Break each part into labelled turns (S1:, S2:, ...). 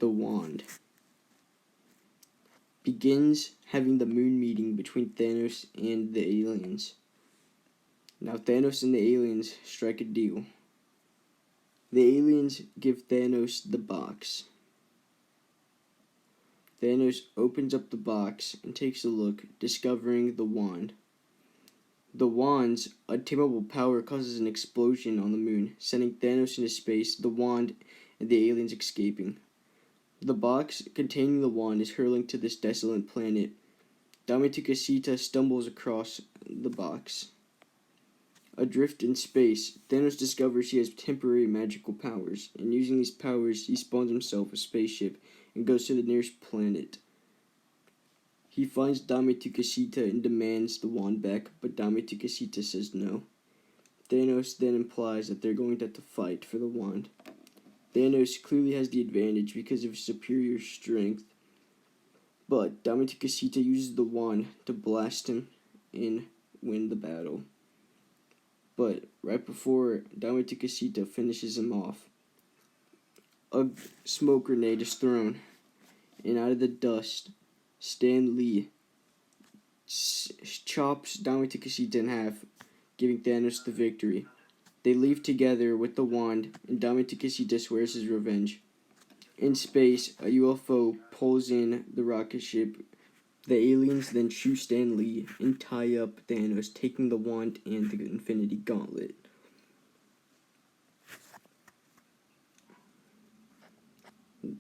S1: the wand. Begins having the moon meeting between Thanos and the aliens. Now Thanos and the aliens strike a deal. The aliens give Thanos the box. Thanos opens up the box and takes a look, discovering the wand. The wand's untamable power causes an explosion on the moon, sending Thanos into space, the wand and the aliens escaping. The box containing the wand is hurling to this desolate planet. Dame Tukasita stumbles across the box. Adrift in space, Thanos discovers he has temporary magical powers, and using these powers, he spawns himself a spaceship and goes to the nearest planet. He finds Dame Tukasita and demands the wand back, but Dame Tukasita says no. Thanos then implies that they're going to have to fight for the wand. Thanos clearly has the advantage because of his superior strength, but Dame Tukasita uses the wand to blast him and win the battle. But right before Dame Tukasita finishes him off, a smoke grenade is thrown, and out of the dust, Stan Lee chops Dame Tukasita in half, giving Thanos the victory. They leave together with the wand, and Dame Tukasita swears his revenge. In space, a UFO pulls in the rocket ship. The aliens then shoot Stan Lee and tie up Thanos, taking the wand and the Infinity Gauntlet.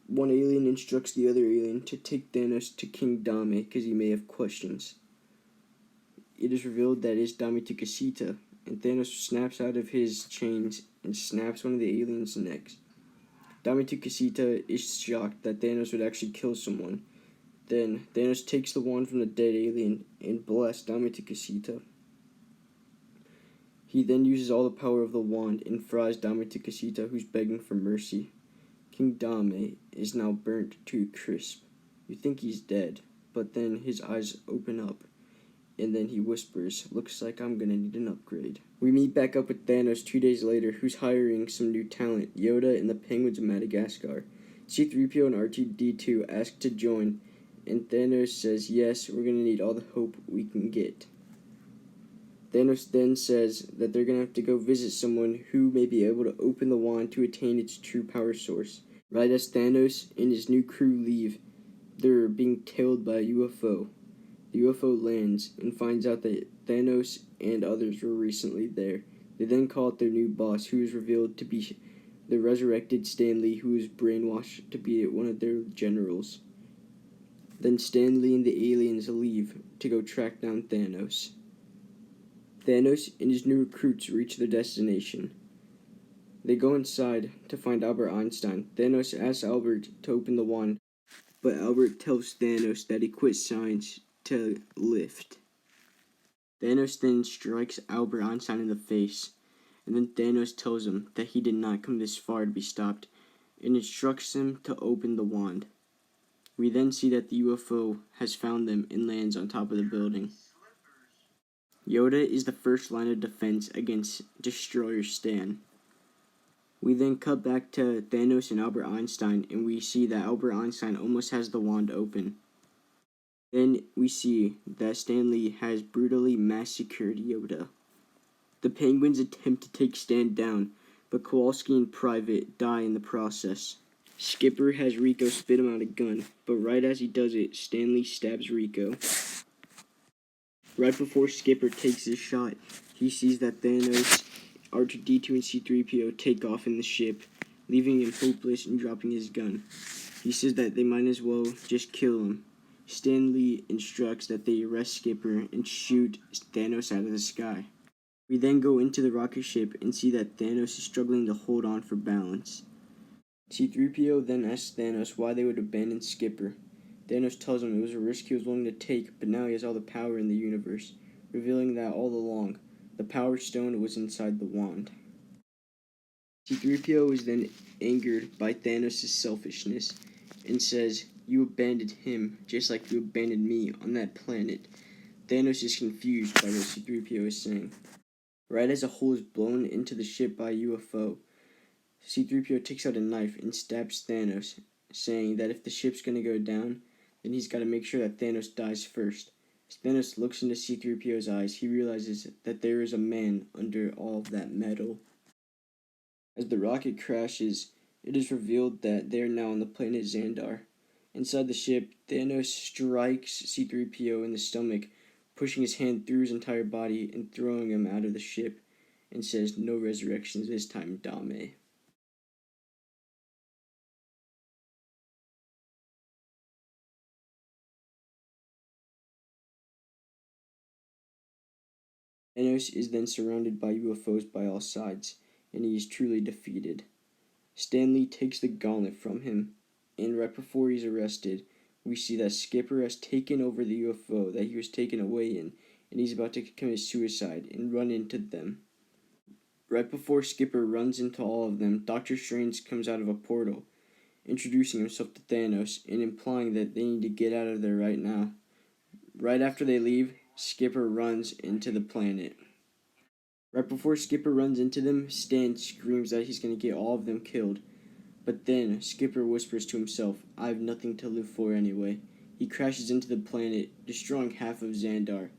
S1: One alien instructs the other alien to take Thanos to King Dame because he may have questions. It is revealed that it is Dame Tukasita, and Thanos snaps out of his chains and snaps one of the aliens' necks. Dame Tukasita is shocked that Thanos would actually kill someone. Then Thanos takes the wand from the dead alien and blasts Dame Tukasita. He then uses all the power of the wand and fries Dame Tukasita, who's begging for mercy. King Dame is now burnt to a crisp. You think he's dead, but then his eyes open up, and then he whispers, "Looks like I'm gonna need an upgrade." We meet back up with Thanos 2 days later, who's hiring some new talent, Yoda and the Penguins of Madagascar. C-3PO and R2-D2 ask to join, and Thanos says, "Yes, we're gonna need all the hope we can get." Thanos then says that they're going to have to go visit someone who may be able to open the wand to attain its true power source. Right as Thanos and his new crew leave, they're being tailed by a UFO. The UFO lands and finds out that Thanos and others were recently there. They then call out their new boss, who is revealed to be the resurrected Stan Lee, who is brainwashed to be one of their generals. Then Stan Lee and the aliens leave to go track down Thanos. Thanos and his new recruits reach their destination. They go inside to find Albert Einstein. Thanos asks Albert to open the wand, but Albert tells Thanos that he quit science to lift. Thanos then strikes Albert Einstein in the face, and then Thanos tells him that he did not come this far to be stopped, and instructs him to open the wand. We then see that the UFO has found them and lands on top of the building. Yoda is the first line of defense against Destroyer Stan. We then cut back to Thanos and Albert Einstein, and we see that Albert Einstein almost has the wand open. Then we see that Stan Lee has brutally massacred Yoda. The Penguins attempt to take Stan down, but Kowalski and Private die in the process. Skipper has Rico spit him out a gun, but right as he does it, Stan Lee stabs Rico. Right before Skipper takes his shot, he sees that Thanos, R2-D2, and C-3PO take off in the ship, leaving him hopeless and dropping his gun. He says that they might as well just kill him. Stan Lee instructs that they arrest Skipper and shoot Thanos out of the sky. We then go into the rocket ship and see that Thanos is struggling to hold on for balance. C-3PO then asks Thanos why they would abandon Skipper. Thanos tells him it was a risk he was willing to take, but now he has all the power in the universe, revealing that all along, the Power Stone was inside the wand. C-3PO is then angered by Thanos' selfishness and says, "You abandoned him, just like you abandoned me on that planet." Thanos is confused by what C-3PO is saying. Right as a hole is blown into the ship by a UFO, C-3PO takes out a knife and stabs Thanos, saying that if the ship's going to go down, then he's got to make sure that Thanos dies first. As Thanos looks into C-3PO's eyes, he realizes that there is a man under all of that metal. As the rocket crashes, it is revealed that they are now on the planet Xandar. Inside the ship, Thanos strikes C-3PO in the stomach, pushing his hand through his entire body and throwing him out of the ship, and says, "No resurrections this time, Dame." Thanos is then surrounded by UFOs by all sides, and he is truly defeated. Stanley takes the gauntlet from him, and right before he's arrested, we see that Skipper has taken over the UFO that he was taken away in, and he's about to commit suicide and run into them. Right before Skipper runs into all of them, Doctor Strange comes out of a portal, introducing himself to Thanos and implying that they need to get out of there right now. Right after they leave, Skipper runs into the planet. Right before Skipper runs into them, Stan screams that he's going to get all of them killed. But then Skipper whispers to himself, "I have nothing to live for anyway." He crashes into the planet, destroying half of Xandar.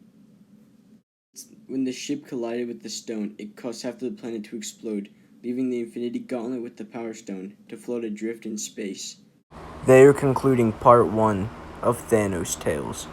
S1: When the ship collided with the stone, it caused half of the planet to explode, leaving the Infinity Gauntlet with the Power Stone to float adrift in space. They are concluding part 1 of Thanos Tales.